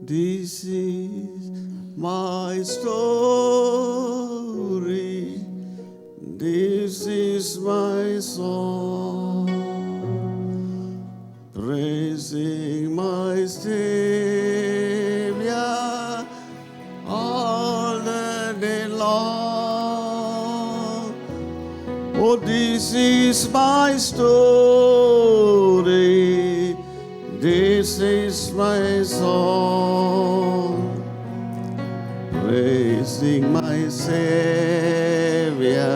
This is my story. This is my song. Praising my Savior all the day long. Oh, this is my story. This is my song. Praising my Savior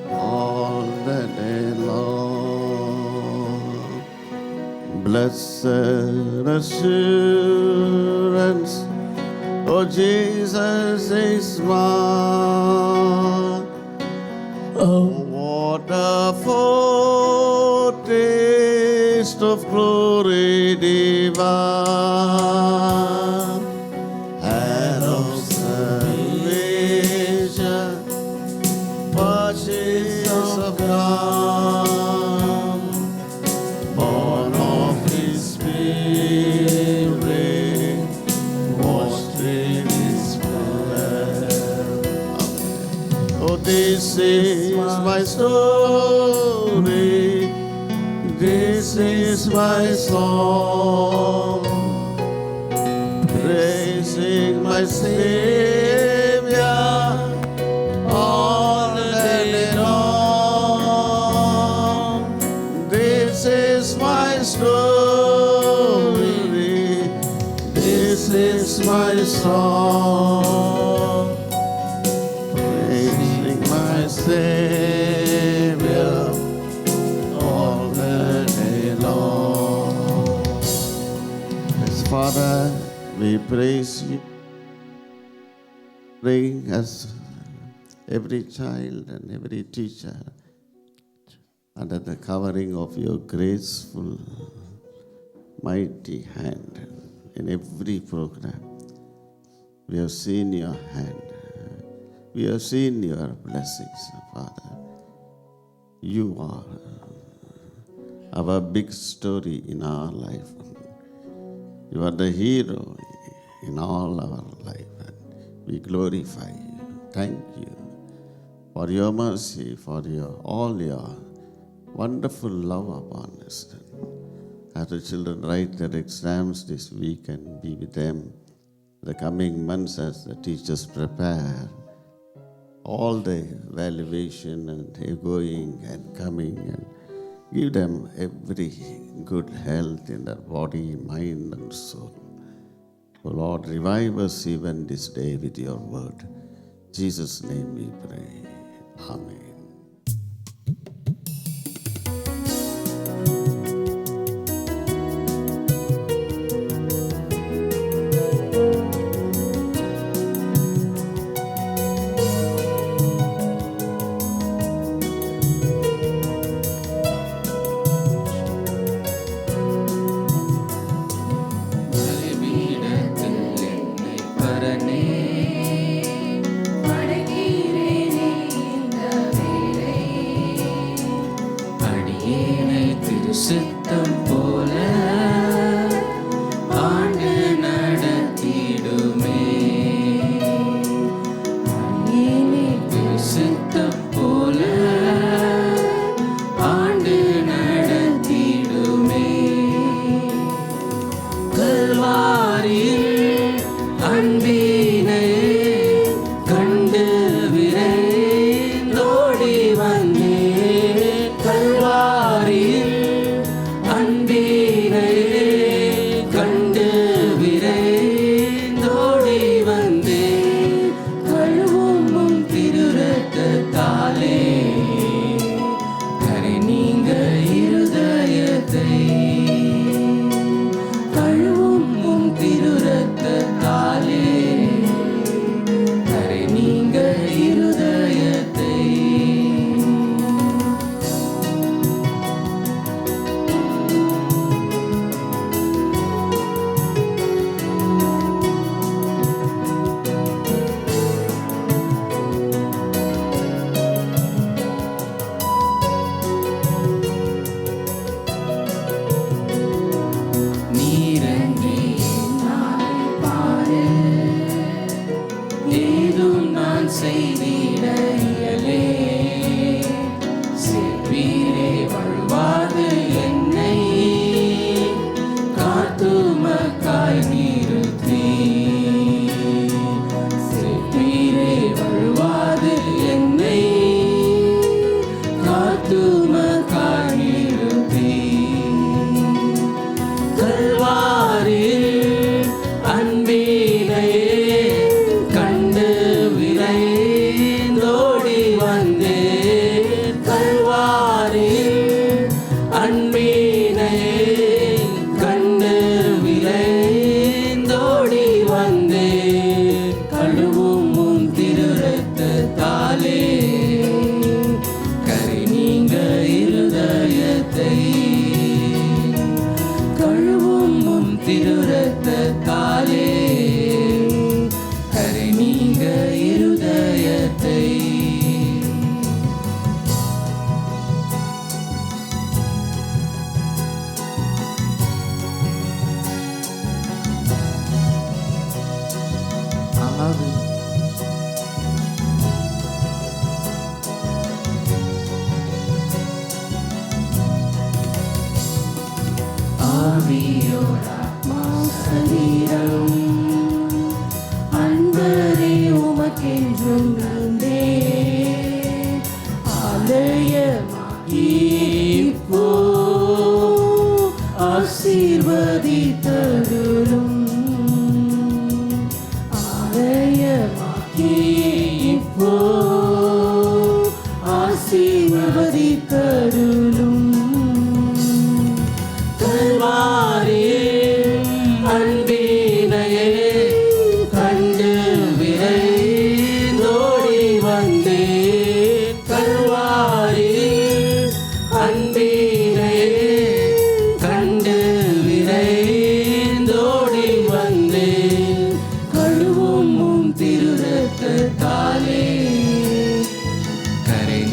all the day long. Blessed assurance, oh, Jesus is mine. Oh, what a foretaste of glory divine, and of salvation, purchase of God, born of His Spirit, washed in His blood. Oh, this is my story. This is my song. Praising my Savior all the day long. This is my story. This is my song. Praising my Savior all the day long. Yes, Father, we praise you. Bring us every child and every teacher under the covering of your graceful, mighty hand in every program. We have seen your hand. We have seen your blessings, Father. You are our big story in our life. You are the hero in all our life. We glorify you. Thank you for your mercy, for all your wonderful love upon us. As the children write their exams this week, and be with them the coming months as the teachers prepare all the evaluation and going and coming, and give them every good health in their body, mind, and soul. Oh Lord, revive us even this day with your word. In Jesus' name we pray. Amen. பரனே வணங்குகிறேனே இந்த கல்வாரில் அன்பினை கண்டு விரைந்தோடி வந்தேன். கல்வாரில் அன்பினை கண்டு விரைந்தோடி வந்தேன். கழுவும் உம் திரு இரத்தத்தாலே கரை நீங்க இருதயத்தை. கழுவும் உம் திரு இரத்தத்தாலே கரை நீங்க இருதயத்தை. ஆவி ஆவியோடாத்மா சரீரம் அன்பரே உமக்கென்றும் நந்தே. ஆலயமாகி இப்போ ஆசீர்வதித்தருளும். ஆலயமாகி இப்போ ஆசீர்வதித்தருளும். கல்வாரில் அன்பினையே கண்டு விரைந்தோடி வந்தேன். கல்வாரில் அன்பினையே கண்டு விரைந்தோடி வந்தேன். கழுவும் உம் திரு இரத்தத்தாலே கரை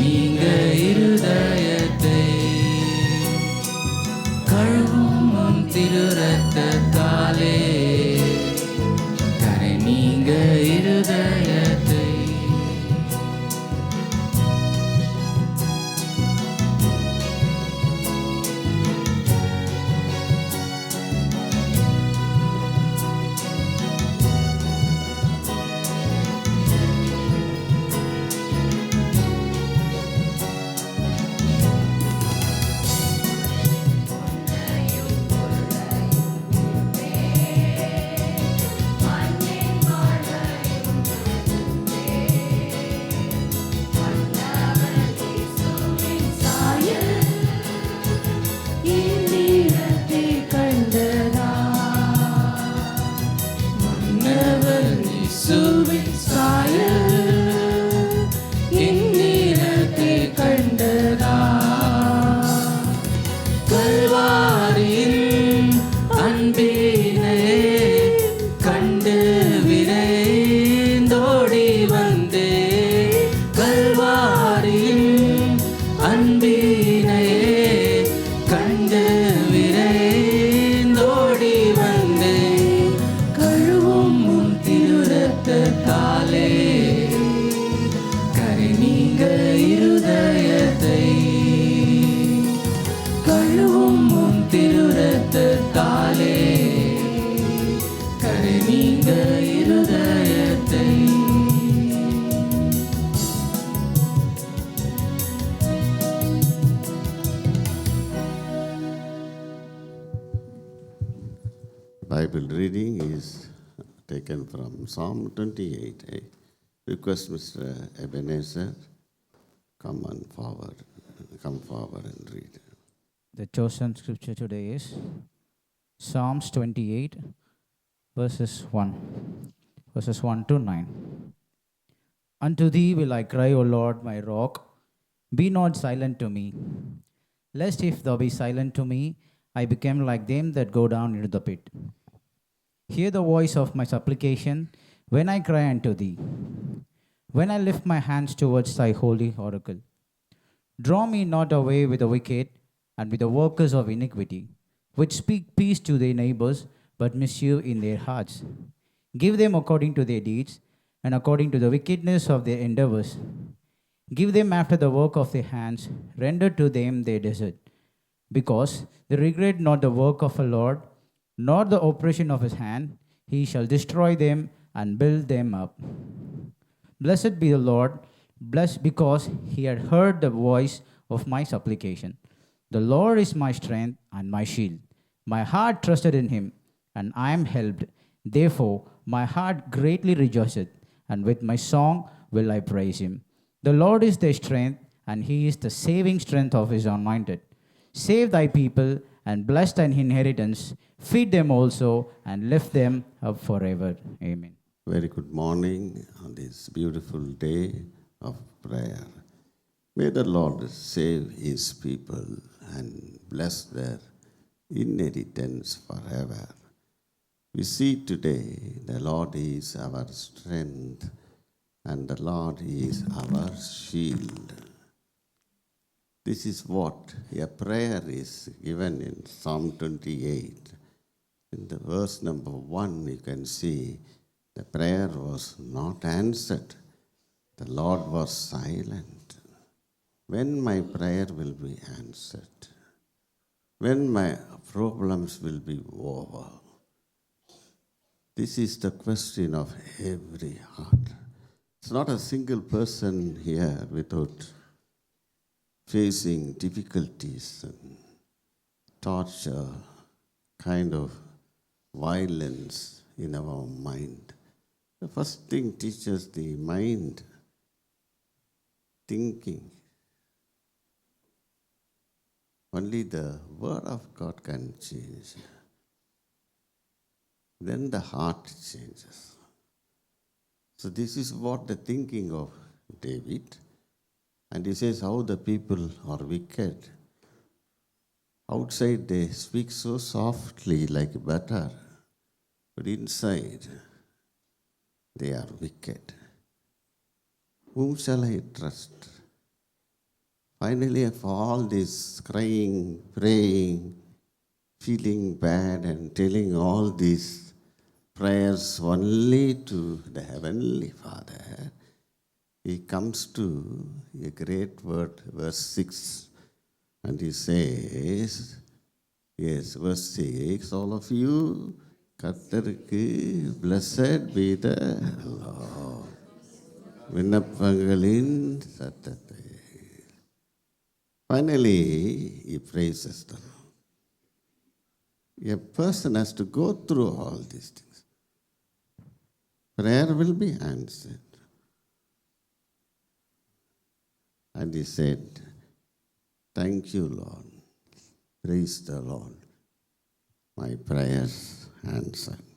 நீங்க இருதயத்தை. கழுவும் உம் திரு இரத்தத்தாலே கரை நீங்க இருதயத்தை. Bible reading is taken from Psalm 28. I request Mr. Ebenezer come forward and read. The chosen scripture today is Psalms 28, verses 1 to 9. Unto thee will I cry, O Lord, my rock. Be not silent to me. Lest if thou be silent to me, I become like them that go down into the pit. Hear the voice of my supplication when I cry unto thee, when I lift my hands towards thy holy oracle. Draw me not away with the wicked and with the workers of iniquity, which speak peace to their neighbors, but mischief in their hearts. Give them according to their deeds, and according to the wickedness of their endeavors. Give them after the work of their hands, render to them their desert. Because they regret not the work of the Lord, nor the oppression of his hand, he shall destroy them and build them up. Blessed be the Lord, blessed because he had heard the voice of my supplication. The Lord is my strength and my shield. My heart trusted in him, and I am helped. Therefore, my heart greatly rejoiceth, and with my song will I praise him. The Lord is their strength, and he is the saving strength of his anointed. Save thy people, and bless thine inheritance. Feed them also, and lift them up forever. Amen. Very good morning on this beautiful day of prayer. May the Lord save his people and bless their inheritance forever. We see today the Lord is our strength and the Lord is our shield. This is what a prayer is given in Psalm 28. In the verse number 1, you can see the prayer was not answered. The Lord was silent. When my prayer will be answered? When my problems will be over? This is the question of every heart. It's not a single person here without facing difficulties and torture, kind of violence in our mind. The first thing teaches the mind thinking. Only the word of God can change. Then the heart changes. So this is what the thinking of David. And he says how the people are wicked. Outside they speak so softly like butter, but inside they are wicked. Whom shall I trust? Finally, for all this crying, praying, feeling bad and telling all these prayers only to the Heavenly Father, he comes to a great word, verse 6, and he says, yes, verse 6, all of you, கர்த்தருக்கு blessed be the Lord. விண்ணப்பங்களின் சத்தத்தை. Finally, he praises the Lord. A person has to go through all these things. Prayer will be answered. And he said, thank you, Lord. Praise the Lord. My prayers answered.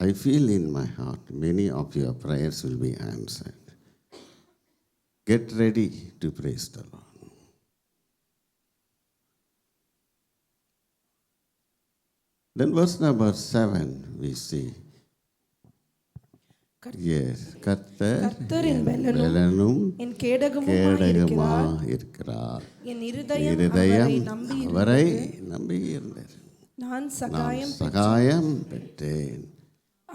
I feel in my heart many of your prayers will be answered. Get ready to praise the Lord. Then verse number 7 we see. Yes, கர்த்தர் என் பெலனும் என் கேடகமுமாய் இருக்கிறார். என் இருதயம் அவரை நம்பியிருந்தது. நான் சகாயம் பெற்றேன்.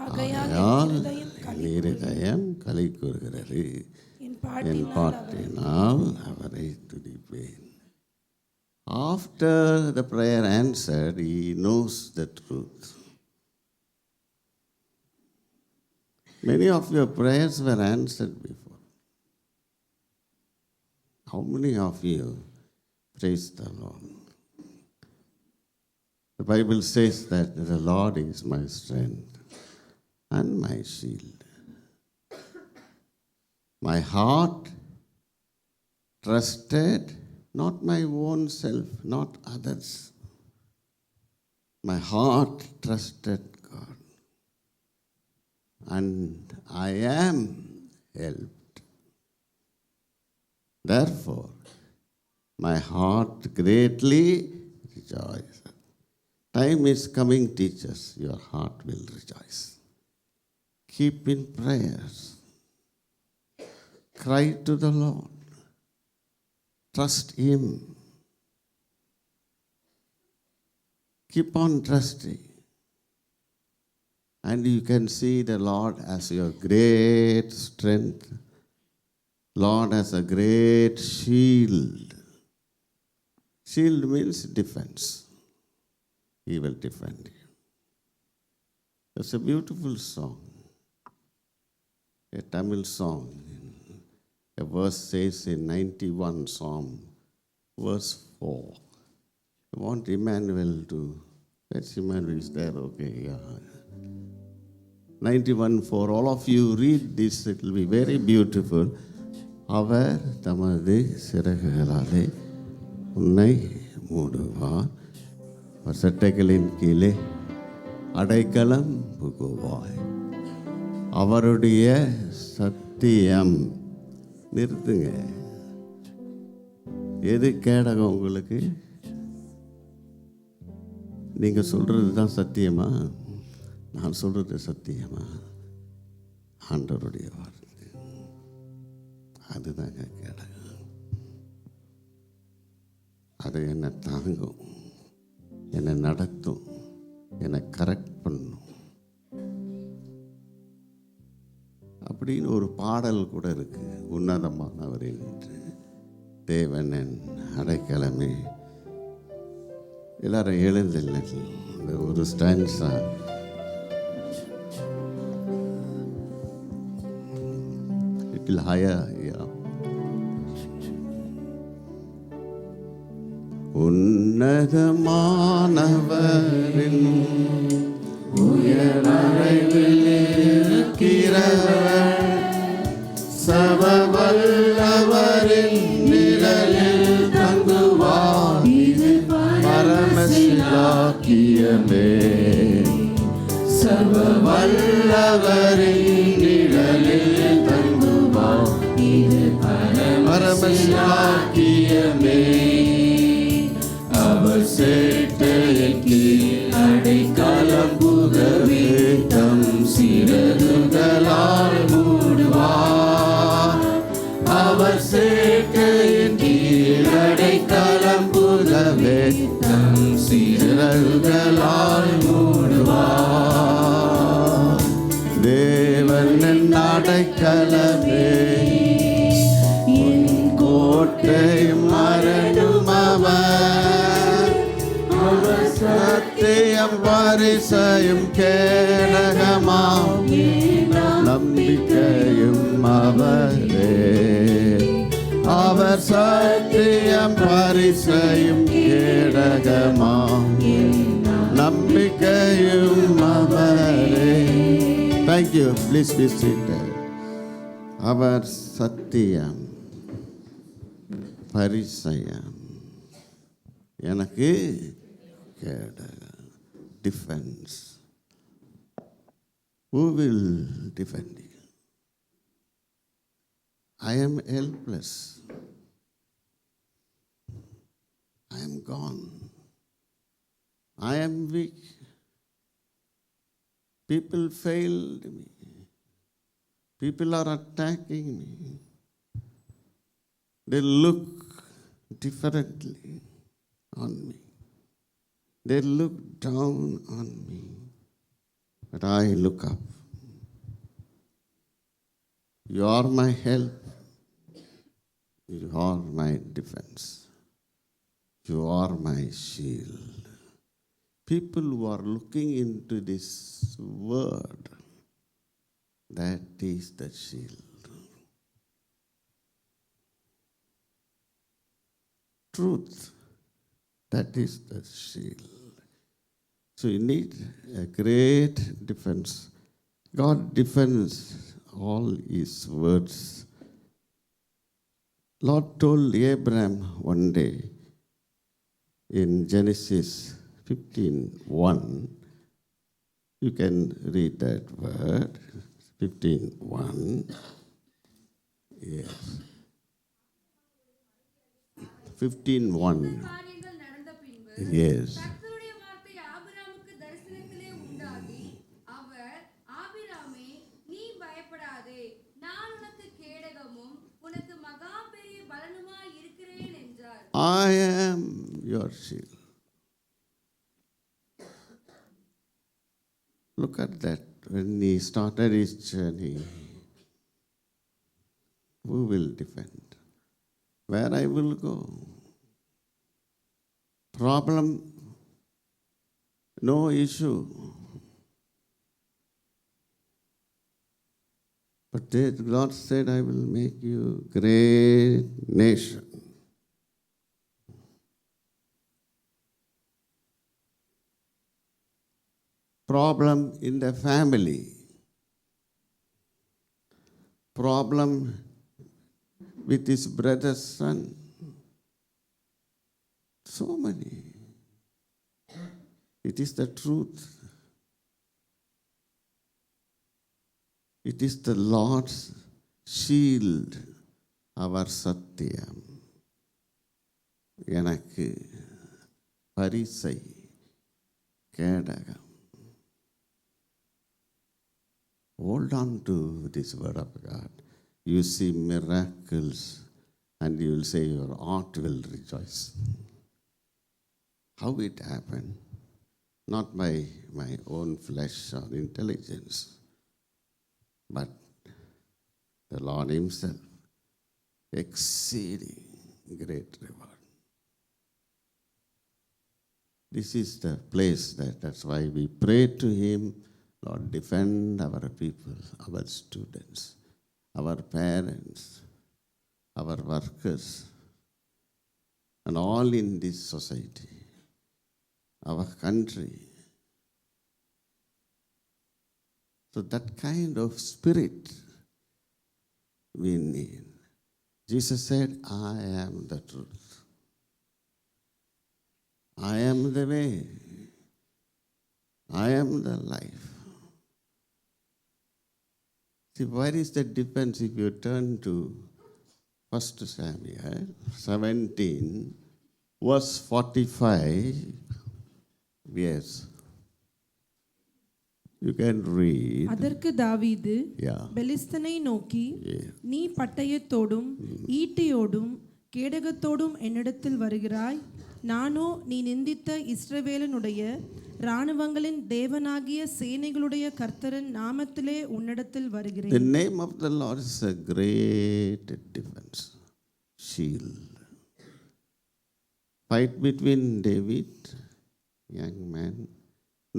ஆகையால் என் இருதயம் களி கூறுகிறது. என் பாட்டினால் அவரை துதிப்பேன். After the prayer answered, he knows the truth. Many of your prayers were answered before. How many of you praise the Lord? The Bible says that the Lord is my strength and my shield. My heart trusted not my own self, not others. My heart trusted God. And I am helped. Therefore, my heart greatly rejoices. Time is coming, teachers, your heart will rejoice. Keep in prayers. Cry to the Lord. Trust Him. Keep on trusting. And you can see the Lord as your great strength. Lord as a great shield. Shield means defense. He will defend you. It's a beautiful song. A Tamil song. A verse says in 91 Psalm, verse 4. I want Emmanuel to. That's Emmanuel is there, okay, yeah. 91 for all of you read this, it will be very beautiful. அவர் தமது சிறகுகளாலே உன்னை மூடுவார், அவர் சட்டைகளின் கீழே அடைக்கலம் புகுவாய். அவருடைய சத்தியம். நிறுத்துங்க. எது கேடகம் உங்களுக்கு? நீங்கள் சொல்கிறது தான் சத்தியமா? நான் சொல்கிறது சத்தியமா? ஆண்டவருடைய வார்த்தை அதுதாங்க கேடகம். அது என்னை தாங்கும், என்னை நடத்தும், என்னை கரெக்ட் பண்ணும். அப்படின்னு ஒரு பாடல் கூட இருக்கு, உன்னதமானவர் என்று தேவன் என் அடைக்கலமே. எல்லாரும் எழுந்தில்லை, இந்த ஒரு stanza. It will higher, yeah. உன்னதமானவரின் உயரறைவில் இருக்கிறவர், சர்வவல்லவரின் நிழலில் தங்குவார். இது பரமசிலாக்கியமே. சர்வவல்லவரின் நிழலில் தங்குவார். இது பரமசிலாக்கியமே. அவர் சேட்டையின் கீழ் அடைக்கலம் புகவே தம் சிறகுகளால் மூடுவார். அவர் சேட்டையின் கீழ் அடைக்கலம் புகவே தம் சிறகுகளால் மூடுவார். தேவன் என் அடைக்கலமே, என் கோட்டையும் அரணும் அவர். அவர் சத்தியம் பரிசையும் கேடகமாம், நம்பிக்கையும் அவரே. அவர் சத்தியம் பரிசையும் கேடகமாம், நம்பிக்கையும் அவரே. Thank you. Please be seated. அவர் சத்தியம் பரிசயம் எனக்கு கேடகம். Defence. Who will defend you? I am helpless. I am gone. I am weak. People failed me. People are attacking me. They look differently on me. They look down on me. But I look up. You are my help. You are my defense. You are my shield. People who are looking into this word, that is the shield. Truth, that is the shield. So you need a great defense. God defends all his words. Lord told Abraham one day in Genesis 15:1. You can read that word, 15:1. Yes. 15:1. Yes. I am your shield. Look at that. When he started his journey, who will defend? Where I will go? Problem, no issue. But God said, I will make you a great nation. problem in the family, problem with his brother's son. So many. It is the truth. It is the Lord's shield, our Satyam. எனக்கு பரிசை கேடகம். Hold on to this word of God. You see miracles and you will say your heart will rejoice. How it happened? Not by my own flesh or intelligence, but the Lord Himself, exceeding great reward. This is the place that's why we pray to Him, Lord, defend our people, our students, our parents, our workers, and all in this society, our country. So that kind of spirit we need. Jesus said, I am the truth. I am the way. I am the life. See, where is the difference if you turn to 1 Samuel 17, verse 45? Yes. You can read. அதற்கு தாவீது Yeah. பெலிஸ்தனை நோக்கி, Yeah. நீ பட்டயத்தோடும் ஈட்டியோடும் கேடகத்தோடும் என்னிடத்தில் வருகிறாய், நானோ நீ நிந்தித்த இஸ்ரவேலனுடைய இராணுவங்களின் தேவனாகிய சேனைகளுடைய கர்த்தரின் நாமத்திலே உன்னிடத்தில் The வருகிறேன். name of the Lord is a great defense, shield. Fight between David, young man,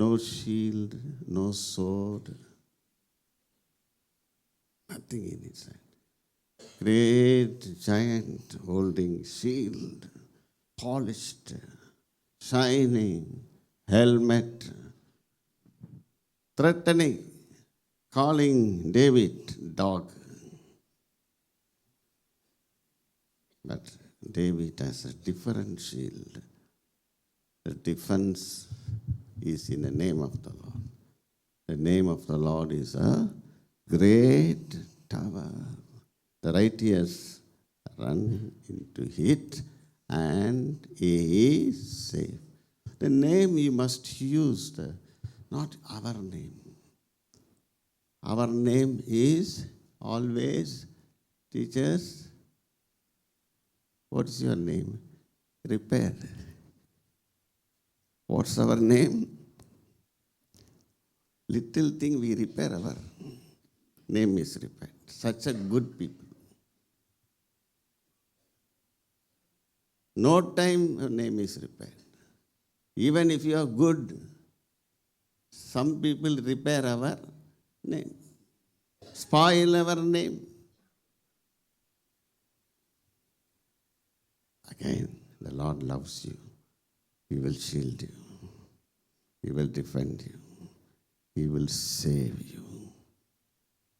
no shield, no sword, nothing in his hand. Great giant holding shield, polished, shining, helmet, threatening, calling David dog. But David has a different shield. The defense is in the name of the Lord. The name of the Lord is a great tower. The righteous run into it and he is safe. The name you must use, not our name. Our name is always, teachers, what is your name? Repair. What's our name? Little thing we repair, our name is repaired. Such a good people. No time your name is repaired. Even if you are good, some people repair our name, spoil our name. Again, the Lord loves you. He will shield you. He will defend you. He will save you.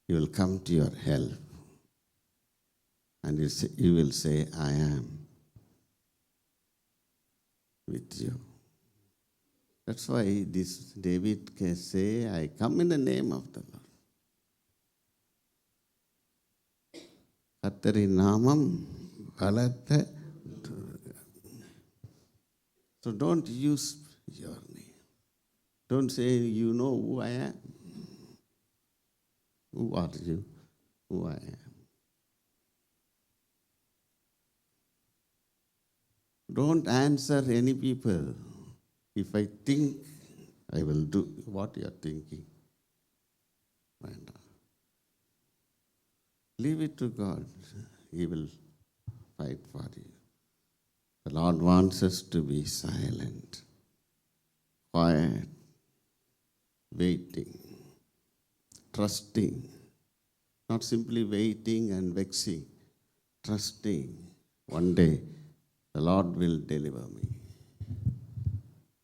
He will come to your help. And he will say, I am with you. That's why this David can say, I come in the name of the Lord. கர்த்தரின் நாமம் பலத்த. So don't use your name. Don't say, you know who I am. Who are you? Who I am. Don't answer any people. If I think, I will do what you are thinking. Leave it to God. He will fight for you. The Lord wants us to be silent, quiet, waiting, trusting, not simply waiting and vexing, trusting. One day, the Lord will deliver me.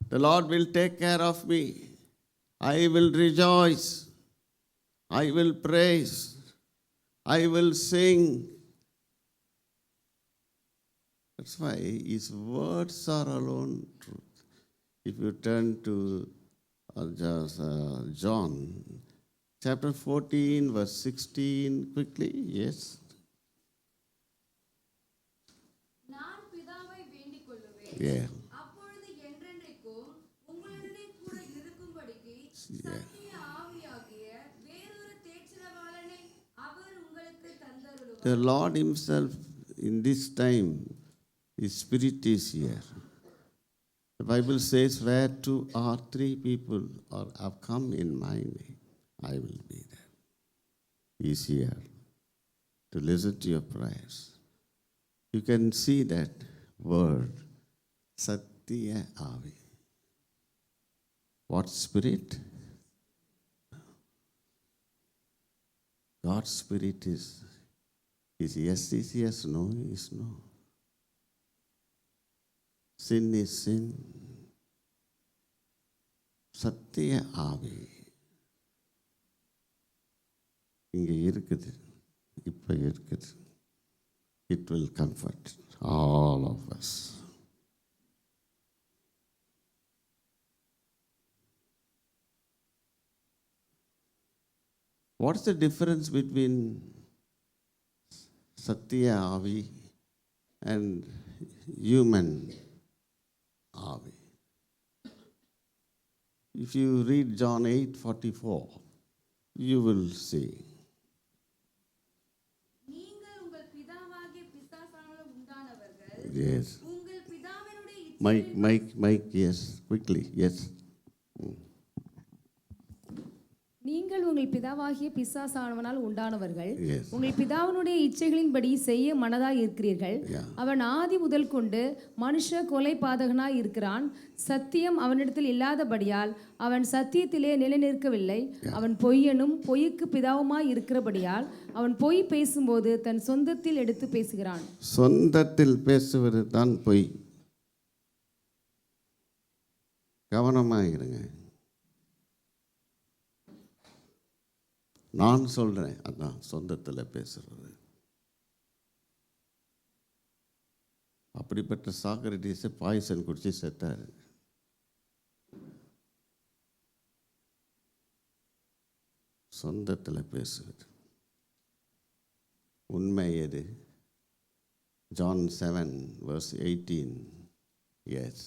The Lord will take care of me. I will rejoice. I will praise. I will sing. That's why his words are alone truth. If you turn to John chapter 14, verse 16, quickly, yes. நான் பிதாவை வேண்டிக் கொள்ளுவேன். Yeah. அப்பொழுது என்றென்றைக்கும் உங்களுடனே கூட இருக்கும்படிக்கு சத்திய ஆவியாகிய வேறொரு தேற்றரவாளனை அவர் உங்களுக்கு தந்தருளுவார். The Lord himself in this time, his spirit is here. The Bible says, where 2 or 3 people have come in my name, I will be there. He is here to listen to your prayers. You can see that word, Satya Avi. What spirit? God's spirit is yes, no is no. Sin is sin. Satya Avi. இங்கே இருக்குது, இப்போ இருக்குது. It will comfort all of us. What's the difference between Satya Avi and human Avi? If you read John 8:44, you will see. நீங்கள் உங்கள் பிதாவாகிய பிசாசானவரால் உண்டானவர்கள். Yes. உங்கள் பிதாவினுடைய Mike, yes, quickly, yes. நீங்கள் உங்கள் பிதாவாகிய பிசாசானவனால் உண்டானவர்கள். Yes. உங்கள் பிதாவினுடைய இச்சைகளின்படி செய்ய மனதாய் இருக்கிறீர்கள். Yeah. அவன் ஆதி முதல் கொண்டு மனுஷ கொலை பாதகனாய் இருக்கிறான். சத்தியம் அவனிடத்தில் இல்லாதபடியால் அவன் சத்தியத்திலே நிலைநிற்கவில்லை. அவன் பொய்யனும் பொய்க்கு பிதாவுமாய் இருக்கிறபடியால் அவன் பொய் பேசும்போது தன் சொந்தத்தில் எடுத்து பேசுகிறான். சொந்தத்தில் பேசுவது தான் பொய். கவனமாக இருங்க. நான் சொல்கிறேன், அதான் சொந்தத்தில் பேசுறது. அப்படிப்பட்ட சாக்ரடீஸை பாய்சன் குடிச்சு செத்தார். சொந்தத்தில் பேசுவது உண்மை எது? John 7 verse 18. Yes.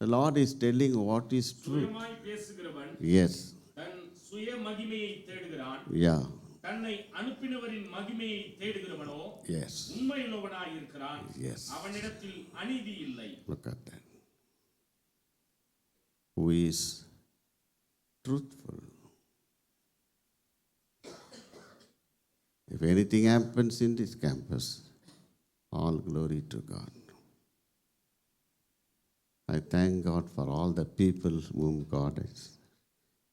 The Lord is telling what is true. Yes. தன் சுய மகிமையை தேடுகிறான். Yeah. தன்னை அனுப்பினவரின் மகிமையை தேடுகிறவனோ Yes. உண்மையுள்ளவனாய் இருக்கிறான். Yes. அவனிடத்தில் அநீதி இல்லை. Look at that. Who is truthful? If anything happens in this campus, all glory to God. I thank God for all the people whom God has,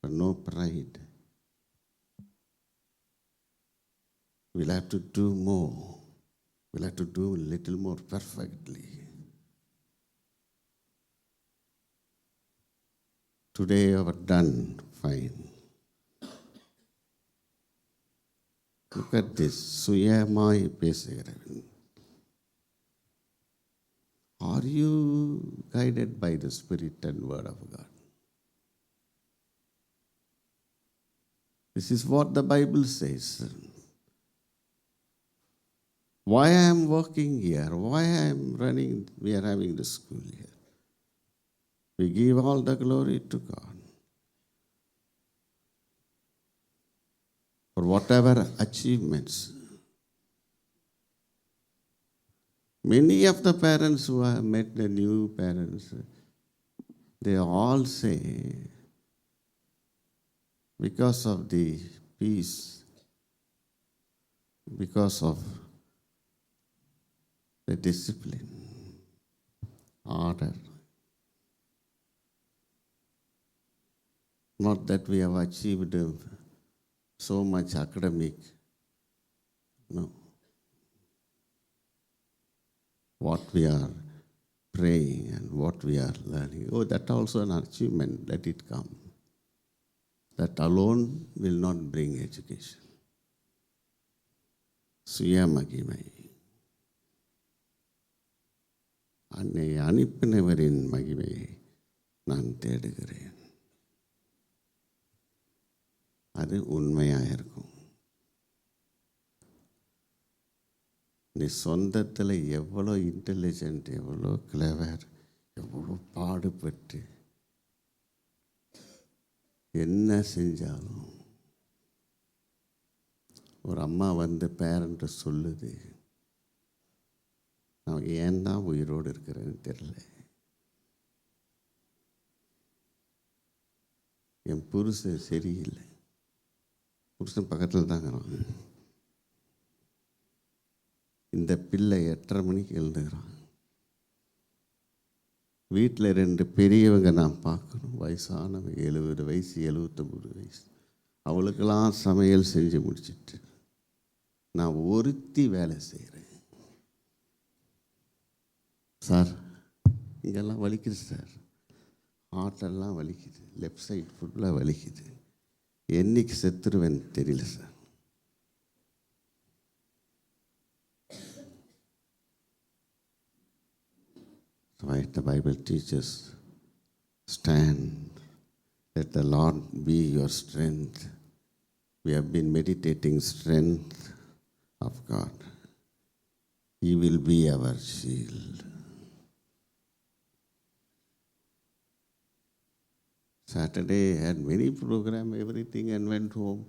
for no pride. We'll have to do more. We'll have to do a little more perfectly. Today our done fine. Look at this. Suyamai பேசுகிறவன். Are you guided by the Spirit and Word of God? This is what the Bible says. Why I am working here? Why I am running? We are having the school here. We give all the glory to God. For whatever achievements. Many of the parents who have met the new parents, they all say, because of the peace, because of the discipline, order. Not that we have achieved so much academic. No. What we are praying and what we are learning. Oh, that also an achievement. Let it come. that alone will not bring education. சுயமகிமை. என்னை அனுப்பினவரின் மகிமையை நான் தேடுகிறேன். அது உண்மையாக இருக்கும். நீ சொந்தத்தில் எவ்வளோ இன்டெலிஜென்ட், எவ்வளோ கிளவர், எவ்வளோ பாடுபட்டு என்ன செஞ்சாலும் ஒரு அம்மா வந்து பேரண்ட்டை சொல்லுது, நான் ஏன் தான் உயிரோடு இருக்கிறேன்னு தெரியல, என் புருஷன் சரியில்லை, புருஷன் பக்கத்தில் தாங்கிறான், இந்த பிள்ளை 8:30 மணிக்கு எழுந்துக்கிறான், வீட்டில் 2 பெரியவங்க நான் பார்க்கணும், வயசானவங்க 70 வயசு 79 வயசு, அவளுக்கெல்லாம் சமையல் செஞ்சு முடிச்சிட்டு நான் ஒருத்தி வேலை செய்கிறேன். சார் இங்கெல்லாம் வலிக்குது சார், ஹார்ட்டெல்லாம் வலிக்குது, லெஃப்ட் சைடு ஃபுல்லாக வலிக்குது, என்னைக்கு செத்துருவேன்னு தெரியல sir. Right, the Bible teaches, stand, let the Lord be your strength. We have been meditating strength of God. He will be our shield. Saturday had many program, everything, and went home.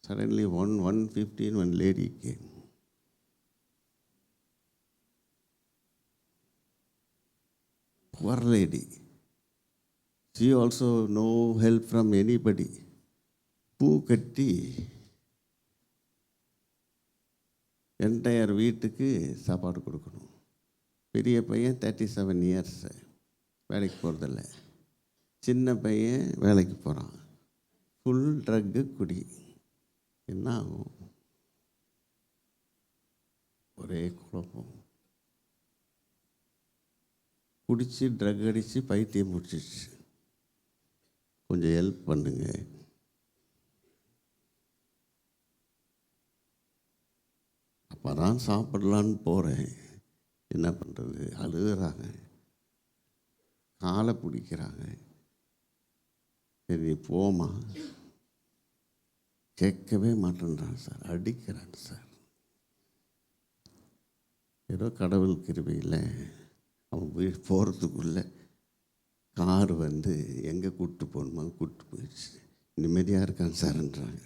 Suddenly 1:15 one lady came. Poor lady. She also no help from anybody. பூ கட்டி entire வீட்டுக்கு சாப்பாடு கொடுக்கணும். பெரிய பையன் 37 years, வேலைக்கு போகிறதில்ல. சின்ன பையன் வேலைக்கு போகிறான். ஃபுல் ட்ரக்கு குடி. என்ன ஆகும்? ஒரே குழப்பம். குடித்து ட்ரக் அடித்து பைத்தியம் முடிச்சிச்சு. கொஞ்சம் ஹெல்ப் பண்ணுங்க. அப்போ தான் சாப்பிடலான்னு போகிறேன். என்ன பண்ணுறது? அழுகுறாங்க, காலை பிடிக்கிறாங்க. சரி போமா, கேட்கவே மாட்டேன்றான் சார், அடிக்கிறான் சார். ஏதோ கடவுள் கிருபையில் அவன் வீடு போகிறதுக்குள்ளே கார் வந்து எங்கே கூப்பிட்டு போகணுமோ கூப்பிட்டு போயிடுச்சு. நிம்மதியாக இருக்கான் சார்ன்றாங்க.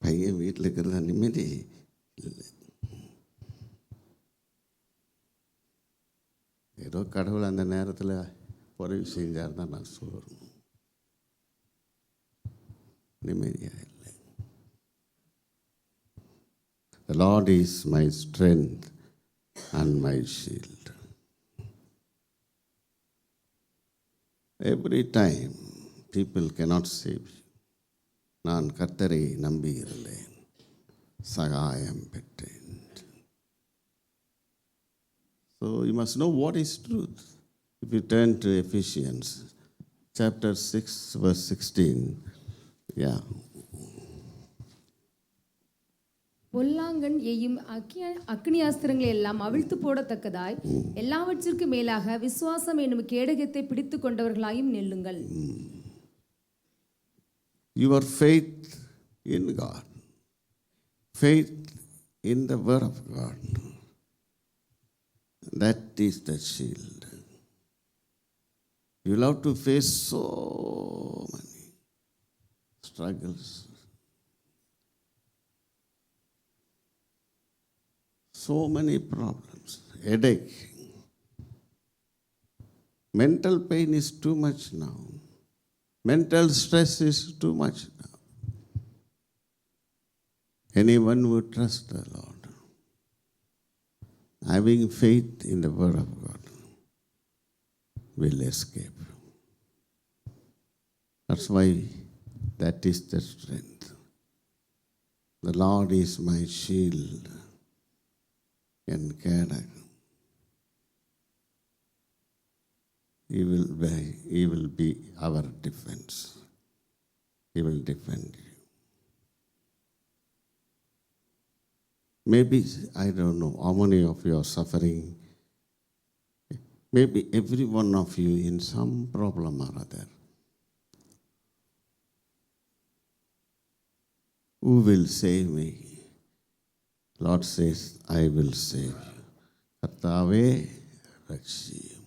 பையன் வீட்டில் இருக்கிறதா நிம்மதி இல்லை. ஏதோ கடவுள் அந்த நேரத்தில் உதவி செஞ்சார் தான் நான் சொல்லணும். நிம்மதியாக இல்லை. The Lord is my strength and my shield. Every time people cannot save you. நான் கர்த்தரை நம்பி இருந்தேன், சகாயம் பெற்றேன். So you must know what is truth. If you turn to Ephesians chapter 6 verse 16. Yeah. பொல்லாங்கன் எய்யும் அக்னியாஸ்திரங்களை எல்லாம் அவிழ்த்து போடத்தக்கதாய் எல்லாவற்றிற்கு மேலாக விசுவாசம் என்னும் கேடகத்தை பிடித்து கொண்டவர்களாயும் நெல்லுங்கள். Your faith in God, faith in the word of God, that is the shield. You will have to face so many struggles, so many problems, headache. Mental pain is too much now. Mental stress is too much now. Anyone who trusts the Lord, having faith in the word of God, will escape. That's why that is the strength. The Lord is my shield and கேடகம். He will be our defense. He will defend you. Maybe, I don't know how many of you are suffering. Maybe every one of you in some problem or other. Who will save me? Lord says, I will save you. கர்த்தாவே ரட்சியும்.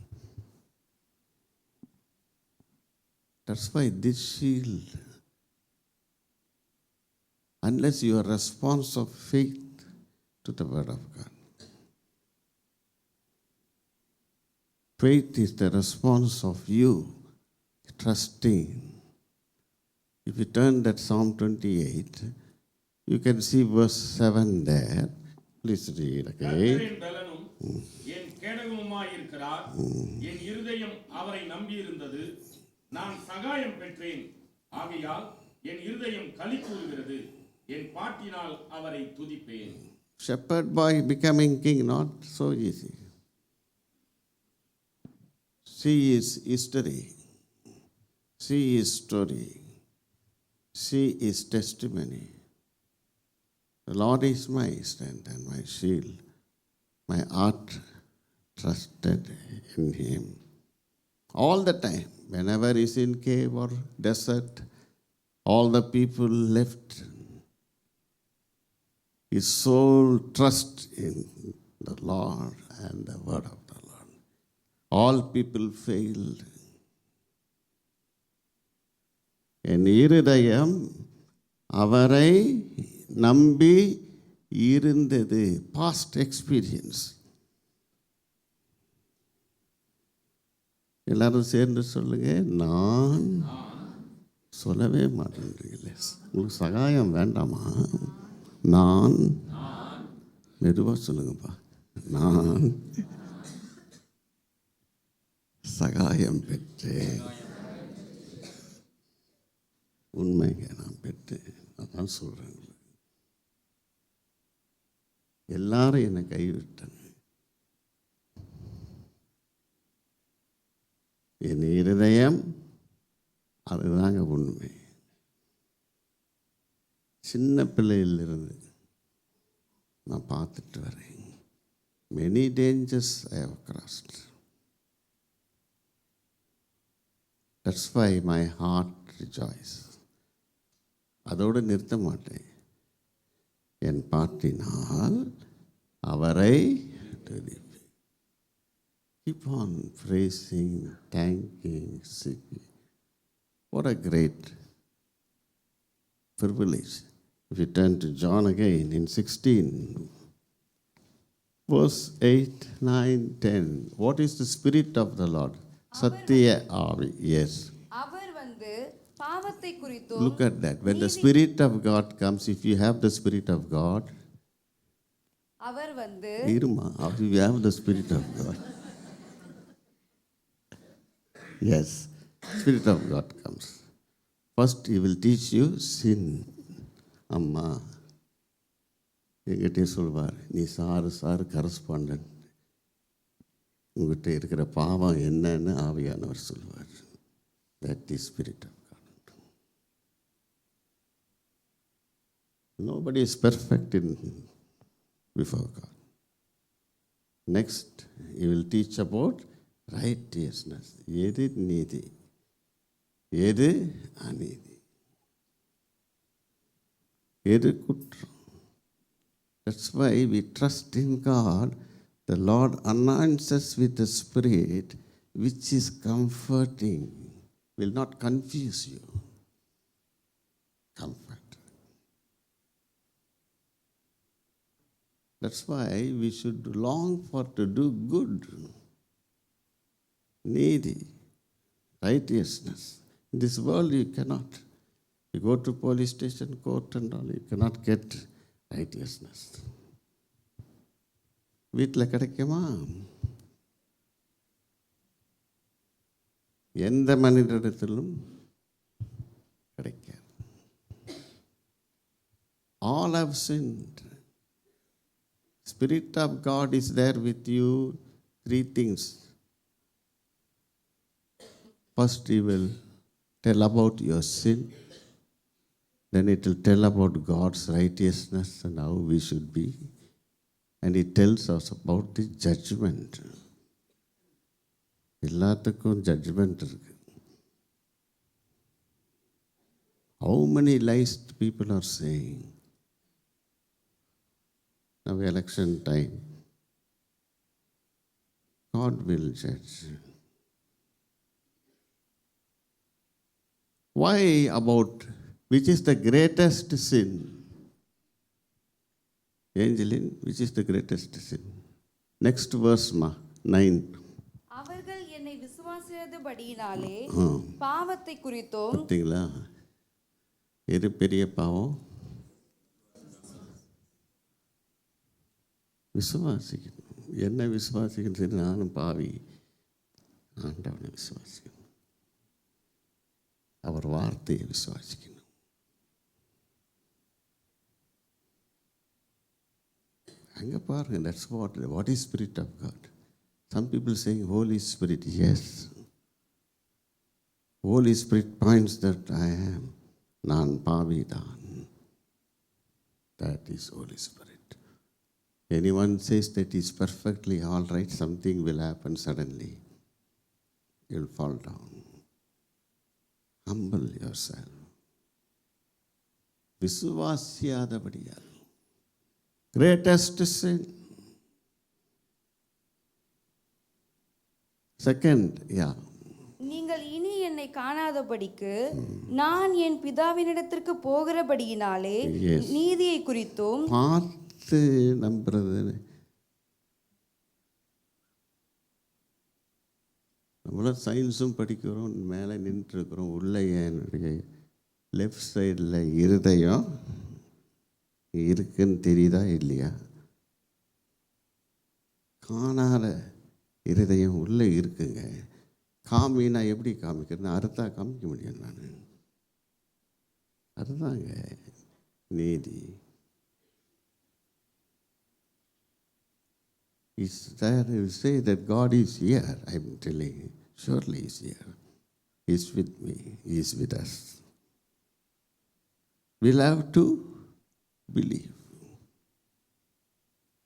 That's why this shield, unless your response of faith to the word of God. Faith is the response of you trusting. If you turn that Psalm 28, you can see verse 7 there. Please read again. கர்த்தரின் பலனும் என் கேடகமுமாயிருக்கிறார். என் இருதயம் அவரை நம்பியிருந்தது. நான் சகாயம் பெற்றேன். ஆகையால் என் இருதயம் களி கூறுகிறது. என் பாட்டினால் அவரை துதிப்பேன். Shepherd boy becoming king, not so easy. See his history. See his story. See his testimony. The Lord is my strength and my shield. My heart trusted in him. All the time, whenever he's in cave or desert, all the people left. His soul trusts in the Lord and the word of the Lord. All people failed. என் இருதயம் அவரை நம்பி இருந்தது. Past experience. எல்லாரும் சேர்ந்து சொல்லுங்க. நான் சொல்லவே மாட்டேன்றீங்களே. உங்களுக்கு சகாயம் வேண்டாமா? நான் மெதுவாக சொல்லுங்கப்பா. நான் சகாயம் பெற்றேன். உண்மைங்க, நான் பெற்றேன். நான் சொல்கிறேன். எல்லாரும் என்னை கைவிட்டாங்க. என் இருதயம் அதுதாங்க உண்மை. சின்ன பிள்ளையிலிருந்து நான் பார்த்துட்டு வரேன். Many dangers I have crossed. That's why my heart rejoice. அதோடு நிறுத்த மாட்டேன். என் பாட்டினால் அவரை துதிப்பேன். Keep on praising, thanking, singing. What a great privilege. If you turn to John again in 16, verse 8, 9, 10. What is the Spirit of the Lord? Satya Avi. Yes. அவர் வந்து பாவத்தை குறித்தும் Look at that. When the Spirit of God comes, if you have the Spirit of God, அவர் வந்து Irma, if you have the Spirit of God. Yes, Spirit of God comes. First, He will teach you sin. அம்மா எங்கிட்டே சொல்வார், நீ sir correspondent. உங்ககிட்ட இருக்கிற பாவம் என்னன்னு ஆவியானவர் சொல்வார். That is Spirit of God. Nobody is perfect before God. Next, He will teach about righteousness. எது நீதி, எது அநீதி, எது குற்றம். That's why we trust in God. The Lord anoints us with the Spirit, which is comforting, will not confuse you. Comfort. That's why we should long for to do good. Needy, righteousness. In this world you cannot. You go to police station, court and all, you cannot get righteousness. வீட்டில் கிடைக்குமா? எந்த மனிதரிடத்திலும் கிடைக்காது. All have sinned. Spirit of God is there with you. Three things. First, He will tell about your sin. Then it will tell about God's righteousness and how we should be. And it tells us about the judgment. எல்லாத்துக்கும் judgement இருக்கு. How many lies people are saying? Now election time. God will judge. Why about which is the greatest sin? Angeline, which is the greatest sin? Next verse, 9. அவர்கள் என்னை விசுவாசியாதபடியினாலே பாவத்தை குறித்தும். பார்த்தீங்களா? எது பெரிய பாவம்? விசுவாசிக்கணும். என்ன விசுவாசிக்கணும்? நானும் பாவி, ஆண்டவனை விசுவாசிக்கணும், அவர் வார்த்தையை விசுவாசிக்கணும். அங்கே பாருங்க, that's what is spirit of God. Some people saying holy spirit. Yes, holy spirit points that I am, நான் பாவிதான். That is Holy Spirit. Anyone says that is perfectly all right, something will happen suddenly. You'll fall down. Humble yourself. விசுவாசியாதபடியால் greatest sin. Second, yeah. நீங்கள் இனி என்னை காணாதபடிக்கு நான் என் பிதாவினிடத்திற்கு போகிறபடியினாலே Yes. நீதியை குறித்தும். பார்த்து நம்புறது. நம்மளும் சயின்ஸும் படிக்கிறோம், மேலே நின்றுருக்கிறோம். உள்ளே என்னுடைய லெஃப்ட் சைடில் இருதயம் இருக்குன்னு தெரியுதா இல்லையா? காணாத இருதயம் உள்ளே இருக்குங்க. காமினா எப்படி காமிக்கிறது? அறுத்தா காமிக்க முடியும். நான் அதுதாங்க நீதி. Is there you say that God is here? I'm telling you, surely He is here. He is with me. He is with us. We'll have to believe.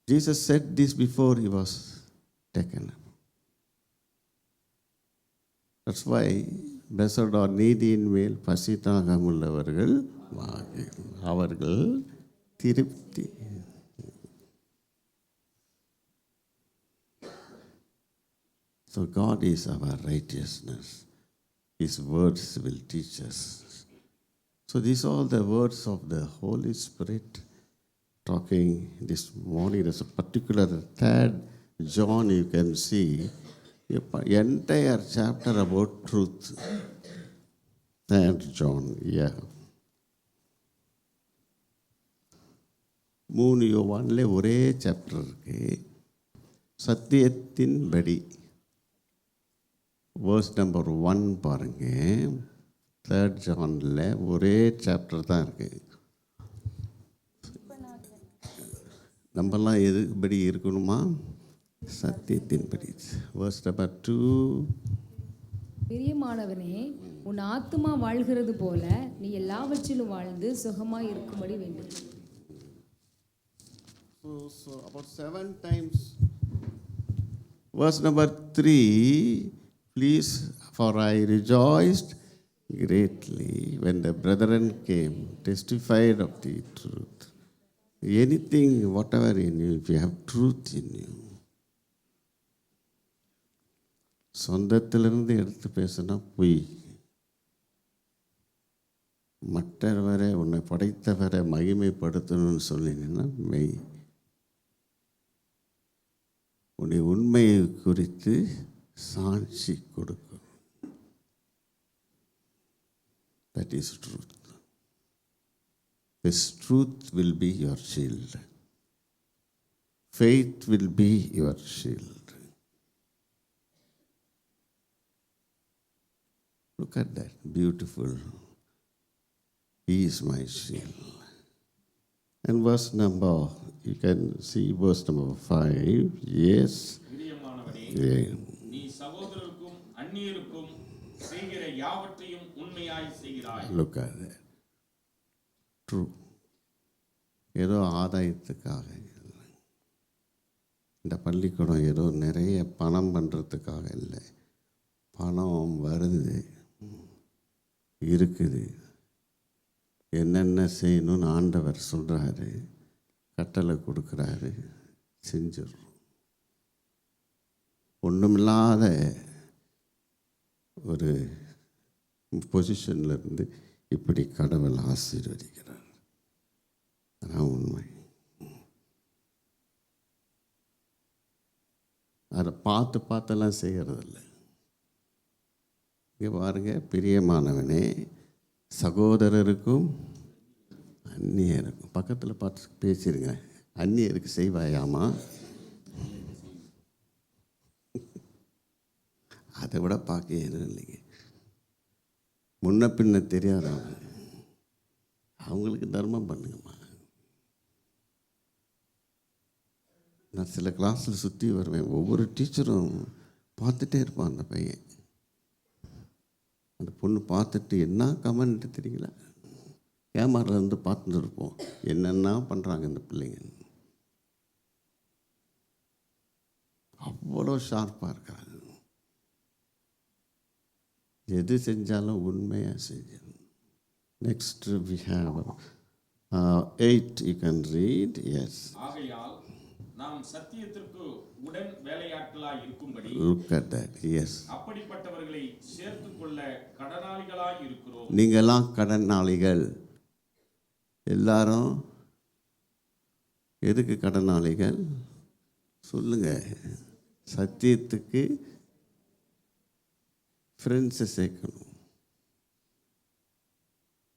Jesus said this before He was taken up. That's why blessed are நீதியின் மேல் பசி தாகமுள்ளவர்கள் அவர்கள் திருப்தி. So God is our righteousness. His words will teach us. So these are all the words of the Holy Spirit talking this morning. There's a particular 3rd John you can see. Entire chapter about truth. 3rd John, yeah. 3 யோவான்ல ஒரே chapter இருக்கு. சத்தியத்தின்படி verse number 1 பாருங்க. 3rd Johnல ஒரே chapter தான் இருக்கு. நம்மலாம் எதுபடி இருக்கணுமா? சத்தியத்தின்படி. Verse number 2. பிரியமானவனே, உன் ஆத்துமா வாழ்கிறது போல நீ எல்லாவற்றிலும் வாழ்ந்து சுகமாய் இருக்கும்படி வேண்டும். So about 7 times. Verse number 3, please, for I rejoiced greatly when the brethren came, testified of the truth. Anything, whatever in you, if you have truth in you. சொந்தத்திலிருந்து எடுத்து பேசினா பொய். மற்றவரை உன்னை படைத்தவரை மகிமைப்படுத்தணும்னு சொல்லினீங்கன்னா மெய். உன்னை உண்மையை குறித்து சாட்சி கொடுக்கணும். That is truth. This truth will be your shield. Faith will be your shield. Look at that, beautiful. He is my shield. And verse number, you can see verse number 5. Yes. பிரியமானவனே, Yeah. நீ சகோதரருக்கும் அந்நியருக்கும் செய்கிற யாவற்றையும் உண்மையாய் செய்கிறாய். Look at that. True. ஏதோ ஆதாயத்துக்காக இல்லை. இந்த பள்ளிக்கூடம் ஏதோ நிறைய பணம் பண்ணுறதுக்காக இல்லை. பணம் வருது, இருக்குது, என்னென்ன செய்யணும்னு ஆண்டவர் சொல்கிறாரு, கட்டளை கொடுக்குறாரு, செஞ்சிடும். ஒன்றுமில்லாத ஒரு பொசிஷனில் இருந்து இப்படி கடவுள் ஆசீர்வதிக்கிறார். அதான் உண்மை. அதை பார்த்தெல்லாம் செய்கிறதில்ல. இங்கே பாருங்க, பிரியமானவனே, சகோதரருக்கும் அந்நியருக்கும் பக்கத்தில் பார்த்து பேசிடுங்க. அந்நியருக்கு செய்வாயாமா? அதை விட பார்க்க எதுவும் இல்லைங்க. முன்ன பின்ன தெரியாதவங்க அவங்களுக்கு தர்மம் பண்ணுங்கம்மா. நான் சில கிளாஸில் சுற்றி வருவேன். ஒவ்வொரு டீச்சரும் பார்த்துட்டே இருப்பான். அந்த பையன், அந்த பொண்ணு பார்த்துட்டு என்ன கமெண்ட் தெரியல, கேமராலேருந்து பார்த்துட்டு இருப்போம் என்னென்ன பண்ணுறாங்க இந்த பிள்ளைங்க. அவ்வளோ ஷார்ப்பாக இருக்காங்க. எது செஞ்சாலும் உண்மையாக செய்யணும். Next we have 8 you can read. Yes. ஆகையால் நாம் சத்தியத்திற்கு உடன் வேலையாட்களாய் இருக்கும்படி Look at that. Yes. அப்படிப்பட்டவர்களை சேர்த்துக்கொள்ள கடனாளிகளாய் இருக்கிறோம். நீங்களாம் கடனாளிகள். எல்லாரும் எதுக்கு கடனாளிகள் சொல்லுங்க? சத்தியத்துக்கு ஃப்ரெண்ட்ஸை சேர்க்கணும்.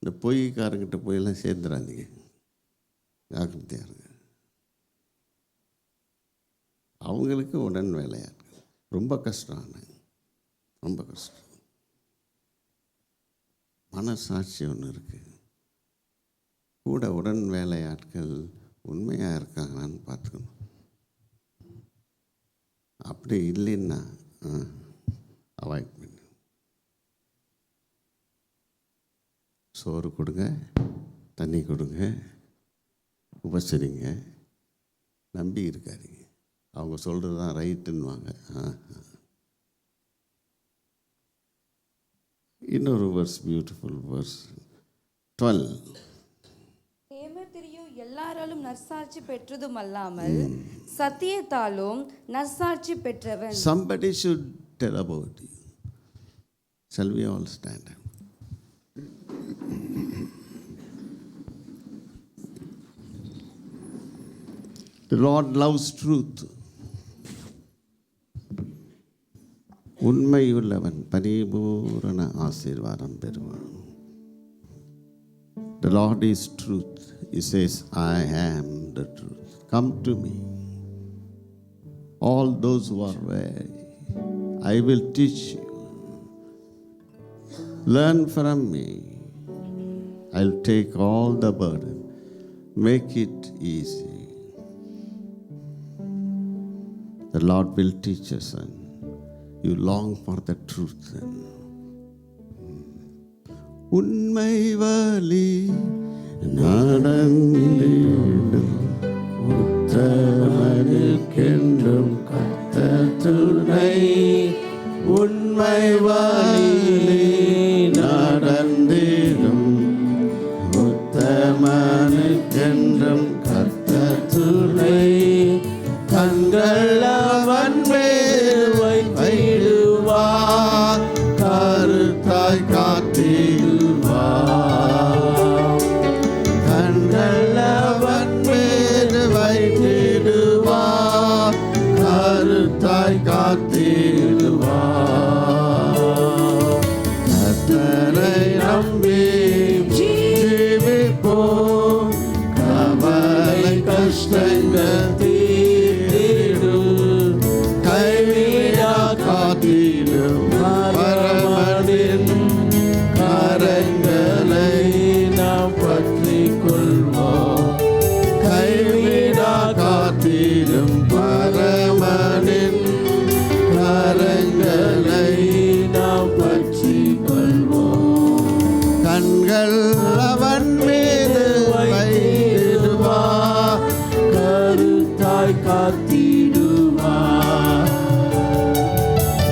இந்த பொய்க்காரங்கிட்ட போயெல்லாம் சேர்ந்துடாதீங்க, ஜாக்கிரதையாக இருங்க. அவங்களுக்கு உடன் வேலையாட்கள் ரொம்ப கஷ்டம். ரொம்ப கஷ்டம். மனசாட்சி ஒன்று இருக்குது. கூட உடன் வேலையாட்கள் உண்மையாக இருக்காங்களான்னு பார்த்துக்கணும். அப்படி இல்லைன்னா அவாய்ட் பண்ணு. சோறு கொடுங்க, தண்ணி கொடுங்க, உபசரிங்க, நம்பி இருக்காதீங்க. அவங்க சொல்கிறது தான் ரைட்டுன்னுவாங்க. இன்னொரு வேர்ஸ், பியூட்டிஃபுல் வேர்ஸ் 12. தேமேத்திரியு எல்லாராலும் நற்சாட்சி பெற்றதும் அல்லாமல் சத்தியத்தாலும் நற்சாட்சி பெற்றவன். Somebody should tell about you. Shall we all stand up? The Lord loves truth. உண்மையுள்ளவன் பரிபூரண ஆசீர்வாதம் பெறுவான். The Lord is truth. He says, I am the truth. Come to me. All those who are weary, I will teach you. Learn from me. I'll take all the burden. Make it easy. The Lord will teach us, son. You long for the truth. உண்மை வழி நடந்திடும் உத்தமனுக்கென்றும் கர்த்தர் துணை. உண்மை வழி நடந்திடும் உத்தமனுக்கென்றும் கர்த்தர் துணை. கண்கள் அவன் மேல் வைத்திடுவார், கருத்தாய் காத்திடுவார். கண்கள் அவன் மேல் வைத்திடுவார், கருத்தாய் காத்திடுவார். கர்த்தரை நம்பி ஜீவிப்போம், கவலை கஷ்டங்கள் பரமனின் கரங்களை நாம் பற்றி கொள்வோம். கைவிடா காத்திடும் பரமனின் கரங்களை நாம் பற்றி கொள்வோம். கண்கள் அவன் மீது காத்திடுவார்.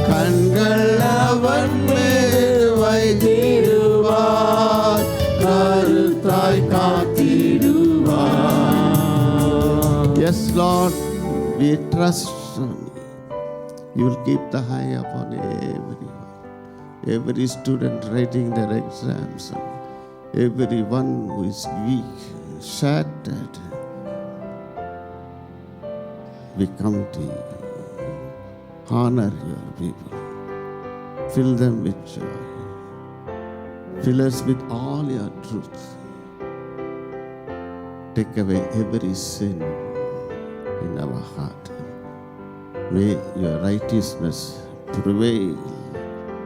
கண்கள் அவன் மேல் வைத்திடுவார், கருத்தாய் காத்திடுவார். Yes, Lord, we trust on you. You will keep the high upon every student writing their exams, everyone who is weak, shattered. We come to you. Honor your people. Fill them with joy. Fill us with all your truth. Take away every sin in our heart. May your righteousness prevail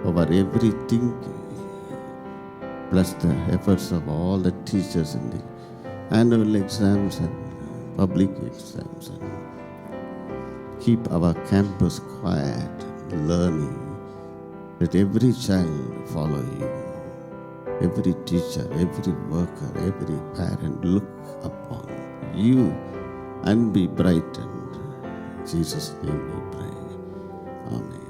over every thinking. Bless the efforts of all the teachers in the annual exams and public exams. And keep our campus quiet, learning. Let every child follow you. Every teacher, every worker, every parent look upon you and be brightened. In Jesus' name we pray. Amen.